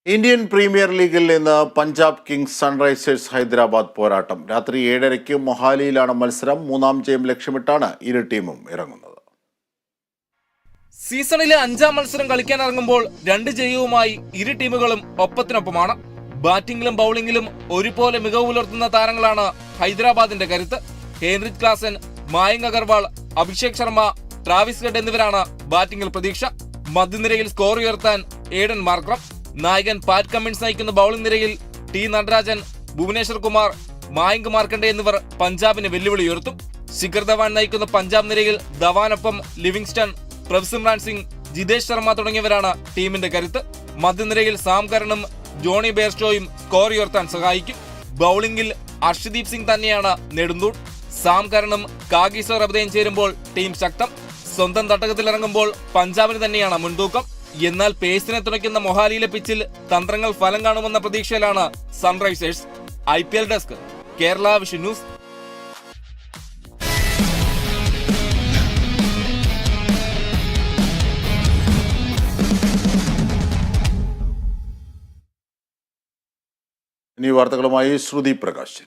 Indian premier ലീഗിൽ നിന്ന് Punjab Kings Sunrisers Hyderabad പോരാട്ടം. രാത്രി 7:30 മൊഹാലിയിലാണ് മത്സരം. 3-ാം ജയം ലക്ഷ്യമിട്ടാണ് ഇരു ടീമും ഇറങ്ങുന്നത്. സീസണിലെ 5-ാം മത്സരം കളിക്കാനിറങ്ങുമ്പോൾ 2 ജയവുമായി ഇരു ടീമുകളും ഒപ്പത്തിനൊപ്പമാണ്. ബാറ്റിംഗിലും ബൌളിംഗിലും ഒരുപോലെ മികവ് പുലർത്തുന്ന താരങ്ങളാണ് ഹൈദരാബാദിന്റെ കരുത്ത്. Heinrich Klaasen, Mayank Agarwal, Abhishek Sharma, Travis head എന്നിവരാണ് ബാറ്റിംഗിൽ പ്രതീക്ഷ. മധ്യനിരയിൽ സ്കോർ ഉയർത്താൻ ഏഡൻ മാർക്രം, നായകൻ പാറ്റ് കമ്മിൻസ് നയിക്കുന്ന ബൌളിംഗ് നിരയിൽ ടി നടരാജൻ, ഭുവനേശ്വർ കുമാർ, മായങ്ക് മാർക്കണ്ഡെ എന്നിവർ പഞ്ചാബിന് വെല്ലുവിളി ഉയർത്തും. ശിഖർ ധവാൻ നയിക്കുന്ന പഞ്ചാബ് നിരയിൽ ധവാനൊപ്പം ലിവിങ്സ്റ്റൺ, പ്രഭ്സിമ്രാൻ സിംഗ്, ജിതേഷ് ശർമ്മ തുടങ്ങിയവരാണ് ടീമിന്റെ കരുത്ത്. മധ്യനിരയിൽ സാം കരണും ജോണി ബെയർസ്റ്റോയും സ്കോർ ഉയർത്താൻ സഹായിക്കും. ബൌളിംഗിൽ അർഷദീപ് സിംഗ് തന്നെയാണ് നെടുന്തൂൺ. സാം കരണും കാഗിസോ റബദയും ചേരുമ്പോൾ ടീം ശക്തം. സ്വന്തം തട്ടകത്തിലിറങ്ങുമ്പോൾ പഞ്ചാബിന് തന്നെയാണ് മുൻതൂക്കം. എന്നാൽ പേസിനെ തുണയ്ക്കുന്ന മൊഹാലിയിലെ പിച്ചിൽ തന്ത്രങ്ങൾ ഫലം കാണുമെന്ന പ്രതീക്ഷയിലാണ് Sunrisers. IPL desk, Kerala vision news. ഇനി വാർത്തകളുമായി ശ്രുതി പ്രകാശ്.